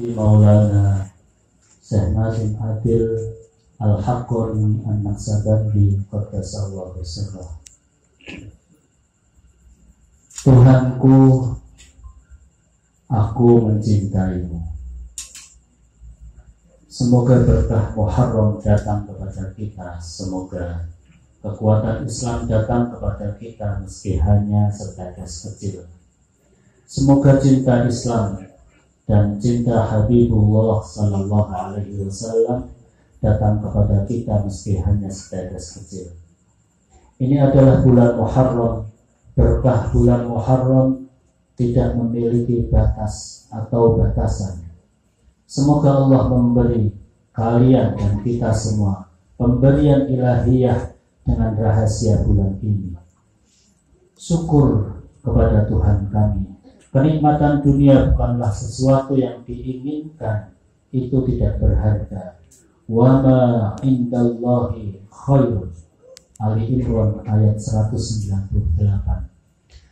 Maulana Syekh Nazim Adil Al-Haqqani An-Naksabandi Qaddasallahu sirrah. Tuhanku, aku mencintaimu. Semoga berkah Muharram datang kepada kita. Semoga kekuatan Islam datang kepada kita meski hanya setetes kecil. Semoga cinta Islam dan cinta Habibullah Sallallahu Alaihi Wasallam datang kepada kita meski hanya setetes kecil. Ini adalah bulan Muharram. Berkah bulan Muharram tidak memiliki batas atau batasan. Semoga Allah memberi kalian dan kita semua pemberian ilahiyah dengan rahasia bulan ini. Syukur kepada Tuhan kami. Kenikmatan dunia bukanlah sesuatu yang diinginkan, itu tidak berharga. Wa ma indallahi khairun. Ali Imran ayat 198.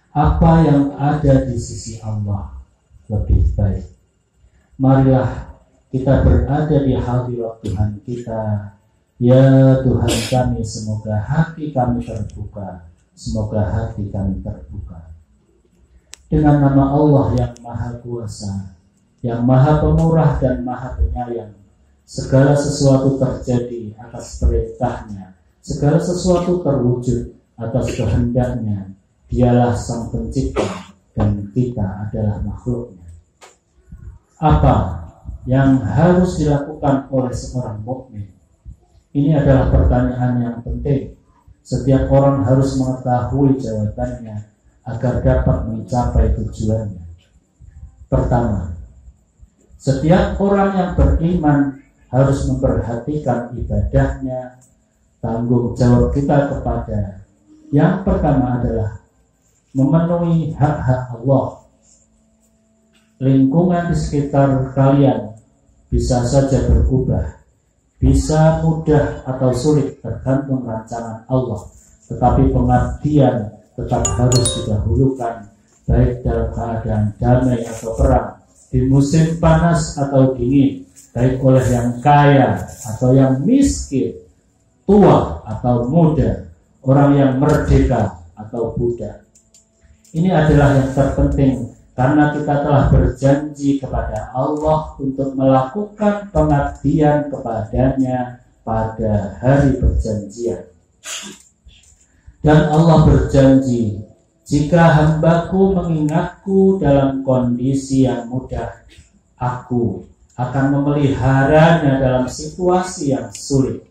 Apa yang ada di sisi Allah lebih baik. Marilah kita berada di hadirat Tuhan kita. Ya Tuhan kami, semoga hati kami terbuka. Semoga hati kami terbuka. Dengan nama Allah yang Maha Kuasa, yang Maha Pemurah dan Maha Penyayang, segala sesuatu terjadi atas perintahnya, segala sesuatu terwujud atas kehendaknya. Dialah Sang Pencipta dan kita adalah makhluknya. Apa yang harus dilakukan oleh seorang mukmin? Ini adalah pertanyaan yang penting. Setiap orang harus mengetahui jawabannya agar dapat mencapai tujuannya. Pertama, setiap orang yang beriman harus memperhatikan ibadahnya. Tanggung jawab kita kepada yang pertama adalah memenuhi hak-hak Allah. Lingkungan di sekitar kalian bisa saja berubah, bisa mudah atau sulit tergantung rancangan Allah, tetapi pengabdian tetap harus didahulukan, baik dalam keadaan damai atau perang, di musim panas atau dingin, baik oleh yang kaya atau yang miskin, tua atau muda, orang yang merdeka atau budak. Ini adalah yang terpenting karena kita telah berjanji kepada Allah untuk melakukan pengabdian kepadanya pada hari perjanjian. Dan Allah berjanji, jika hambaku mengingatku dalam kondisi yang mudah, aku akan memeliharanya dalam situasi yang sulit.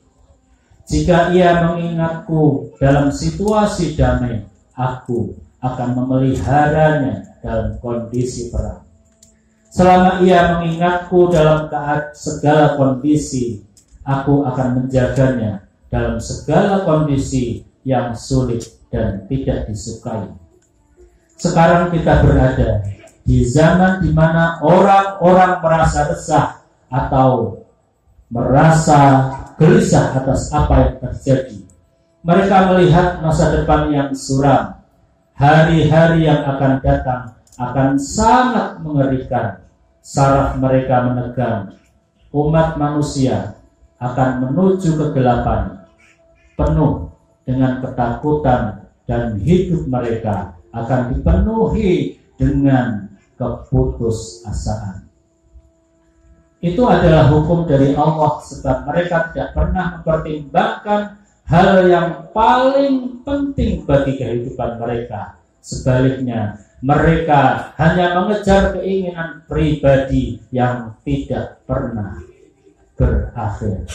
Jika ia mengingatku dalam situasi damai, aku akan memeliharanya dalam kondisi perang. Selama ia mengingatku dalam segala kondisi, aku akan menjaganya dalam segala kondisi yang sulit dan tidak disukai. Sekarang kita berada di zaman di mana orang-orang merasa resah atau merasa gelisah atas apa yang terjadi. Mereka melihat masa depan yang suram. Hari-hari yang akan datang akan sangat mengerikan. Saraf mereka menegang. Umat manusia akan menuju kegelapan penuh dengan ketakutan, dan hidup mereka akan dipenuhi dengan keputusasaan. Itu adalah hukum dari Allah, sebab mereka tidak pernah mempertimbangkan hal yang paling penting bagi kehidupan mereka. Sebaliknya, mereka hanya mengejar keinginan pribadi yang tidak pernah berakhir.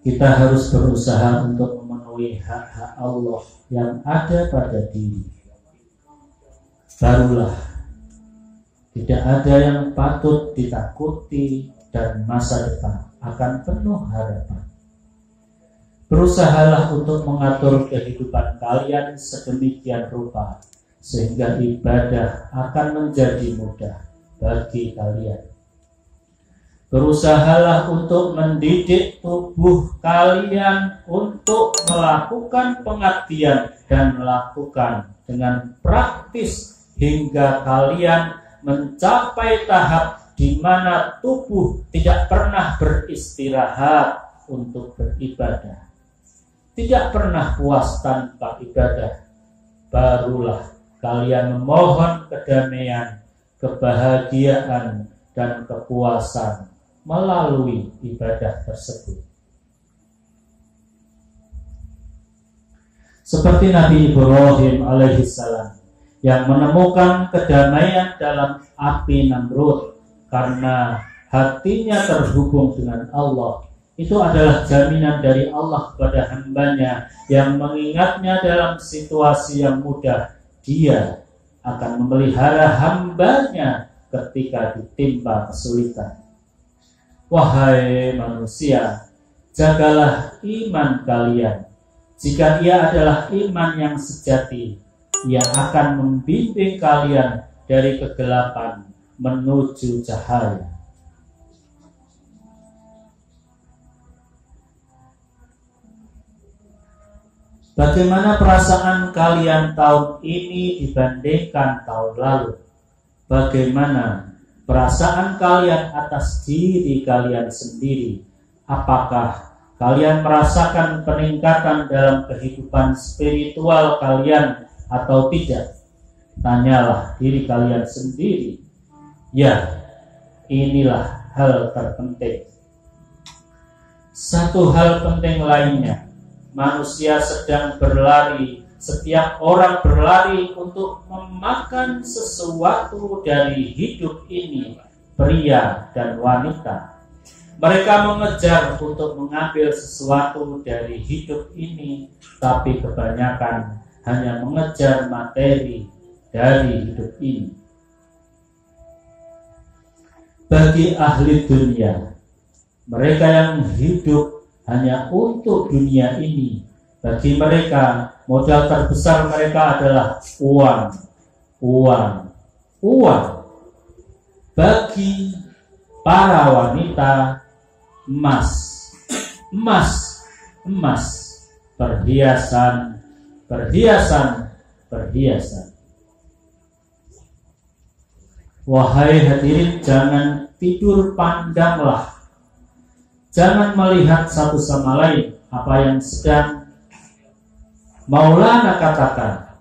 Kita harus berusaha untuk memenuhi hak-hak Allah yang ada pada diri. Barulah tidak ada yang patut ditakuti dan masa depan akan penuh harapan. Berusahalah untuk mengatur kehidupan kalian sedemikian rupa sehingga ibadah akan menjadi mudah bagi kalian. Berusahalah untuk mendidik tubuh kalian untuk melakukan pengabdian dan melakukan dengan praktis hingga kalian mencapai tahap di mana tubuh tidak pernah beristirahat untuk beribadah, tidak pernah puas tanpa ibadah, barulah kalian memohon kedamaian, kebahagiaan, dan kepuasan melalui ibadah tersebut. Seperti Nabi Ibrahim alaihissalam yang menemukan kedamaian dalam api Namrud karena hatinya terhubung dengan Allah. Itu adalah jaminan dari Allah kepada hambanya yang mengingatnya dalam situasi yang mudah. Dia akan memelihara hambanya ketika ditimpa kesulitan. Wahai manusia, jagalah iman kalian. Jika ia adalah iman yang sejati, ia akan membimbing kalian dari kegelapan menuju cahaya. Bagaimana perasaan kalian tahun ini dibandingkan tahun lalu? Bagaimana perasaan kalian atas diri kalian sendiri? Apakah kalian merasakan peningkatan dalam kehidupan spiritual kalian atau tidak? Tanyalah diri kalian sendiri. Ya, inilah hal terpenting. Satu hal penting lainnya, manusia sedang berlari. Setiap orang berlari untuk memakan sesuatu dari hidup ini, pria dan wanita. Mereka mengejar untuk mengambil sesuatu dari hidup ini, tapi kebanyakan hanya mengejar materi dari hidup ini. Bagi ahli dunia, mereka yang hidup hanya untuk dunia ini, bagi mereka modal terbesar mereka adalah uang. Bagi para wanita, emas, perhiasan. Wahai hadirin, jangan tidur pandanglah. Jangan melihat satu sama lain apa yang sedang Maulana katakan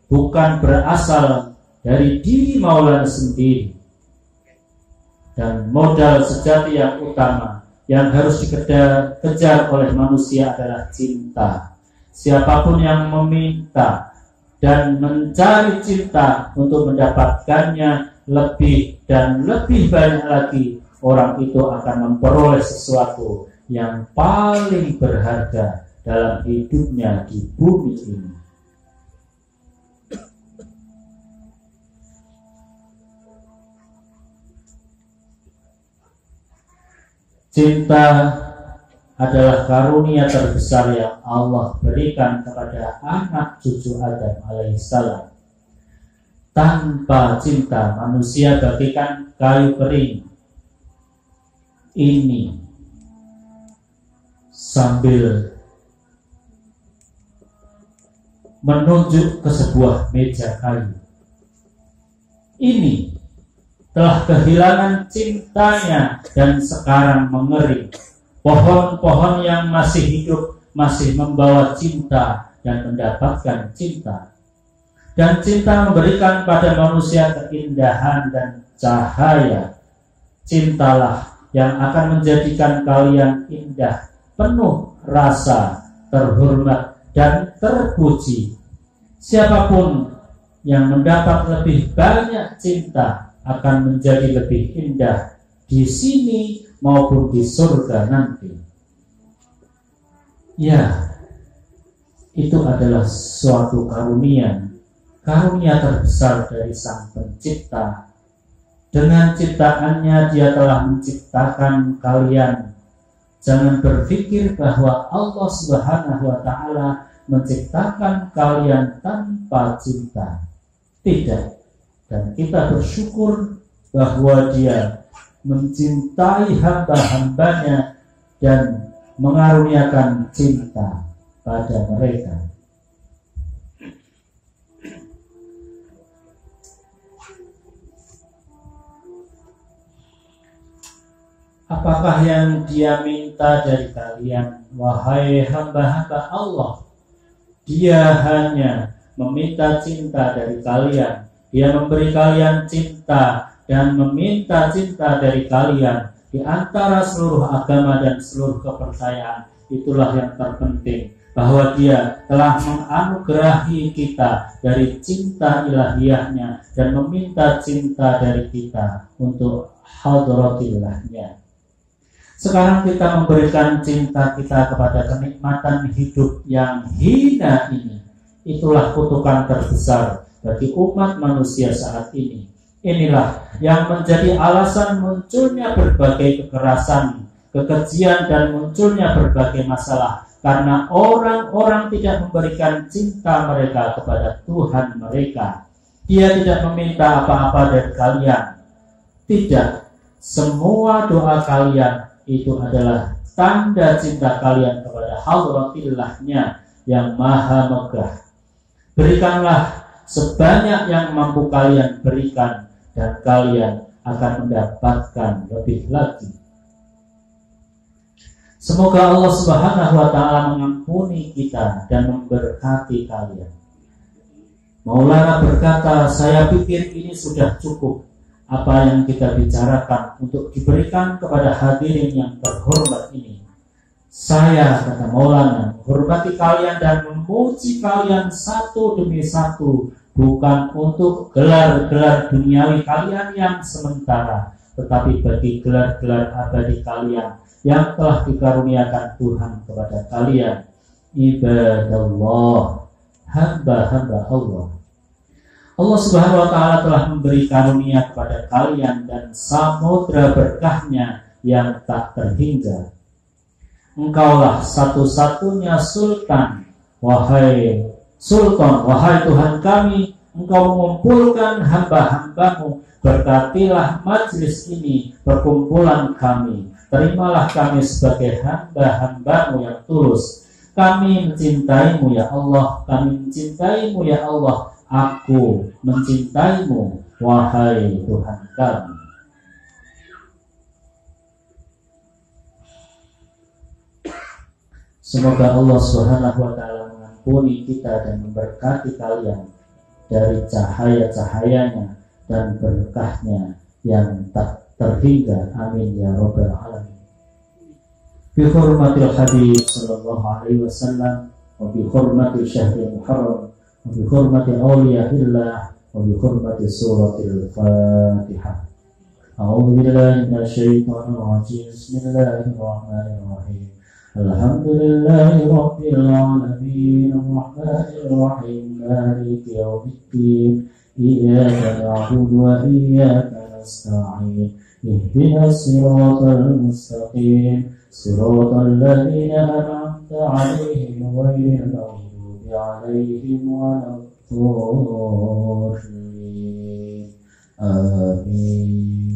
bukan berasal dari diri Maulana sendiri. Dan modal sejati yang utama yang harus dikejar oleh manusia adalah cinta. Siapapun yang meminta dan mencari cinta untuk mendapatkannya lebih dan lebih banyak lagi, orang itu akan memperoleh sesuatu yang paling berharga dalam hidupnya di bumi ini. Cinta adalah karunia terbesar yang Allah berikan kepada anak cucu Adam alaihissalam. Tanpa cinta, manusia bagaikan kayu kering. Ini sambil menunjuk ke sebuah meja kayu. Ini telah kehilangan cintanya dan sekarang mengering. Pohon-pohon yang masih hidup masih membawa cinta dan mendapatkan cinta. Dan cinta memberikan pada manusia keindahan dan cahaya. Cintalah yang akan menjadikan kalian indah, penuh rasa, terhormat, dan terpuji. Siapapun yang mendapat lebih banyak cinta akan menjadi lebih indah di sini maupun di surga nanti. Ya, itu adalah suatu karunia terbesar dari Sang Pencipta. Dengan ciptaannya Dia telah menciptakan kalian. Jangan berpikir bahwa Allah Subhanahu wa Ta'ala menciptakan kalian tanpa cinta. Tidak. Dan kita bersyukur bahwa Dia mencintai hamba-hambanya dan mengaruniakan cinta. pada mereka. Apakah yang Dia minta dari kalian, wahai hamba-hamba Allah? Dia hanya meminta cinta dari kalian. Dia memberi kalian cinta dan meminta cinta dari kalian. Di antara seluruh agama dan seluruh kepercayaan, itulah yang terpenting, bahwa Dia telah menganugerahi kita dari cinta ilahiyahnya dan meminta cinta dari kita untuk hadratilahnya. Sekarang kita memberikan cinta kita kepada kenikmatan hidup yang hina ini. Itulah kutukan terbesar bagi umat manusia saat ini. Inilah yang menjadi alasan munculnya berbagai kekerasan, kekejian, dan munculnya berbagai masalah. Karena orang-orang tidak memberikan cinta mereka kepada Tuhan mereka. Dia tidak meminta apa-apa dari kalian. Tidak. Semua doa kalian itu adalah tanda cinta kalian kepada hadratillah-Nya yang maha megah. Berikanlah sebanyak yang mampu kalian berikan, dan kalian akan mendapatkan lebih lagi. Semoga Allah Subhanahu wa Ta'ala mengampuni kita dan memberkati kalian. Maulana berkata, saya pikir ini sudah cukup apa yang kita bicarakan untuk diberikan kepada hadirin yang terhormat ini. Saya, kata Maulana, menghormati kalian dan memuji kalian satu demi satu, bukan untuk gelar-gelar duniawi kalian yang sementara, tetapi bagi gelar-gelar abadi kalian yang telah dikaruniakan Tuhan kepada kalian. Ibadallah, hamba-hamba Allah. Allah Subhanahu wa Ta'ala telah memberi karunia kepada kalian dan samudra berkahnya yang tak terhingga. Engkaulah satu-satunya sultan, wahai sultan, wahai Tuhan kami. Engkau mengumpulkan hamba-hambamu. Berkatilah majlis ini, perkumpulan kami. Terimalah kami sebagai hamba-hambamu yang tulus. Kami mencintaimu ya Allah, kami mencintaimu ya Allah. Aku mencintaimu, wahai Tuhan kami. Semoga Allah Subhanahu wa Ta'ala mengampuni kita dan memberkati kalian dari cahaya-cahayanya dan berkahnya yang tak terhingga. Amin ya rabbal alamin. Bi hurmatil Habib sallallahu alaihi wasallam wa bi hurmatil syahril muharram wa bi hurmati awliyaillah wa bi hurmati suratil Fatihah. A'udzu billahi minasyaitonir rajim. Bismillahirrahmanirrahim. Alhamdulillahi rabbil alamin, arrahmanir rahim, maliki yaumiddin. Iyyaka na'budu wa iyyaka nasta'in. Ihdinas siratal mustaqim, siratal ladzina an'amta 'alaihim ghairil maghdubi 'alaihim waladdallin. Amin.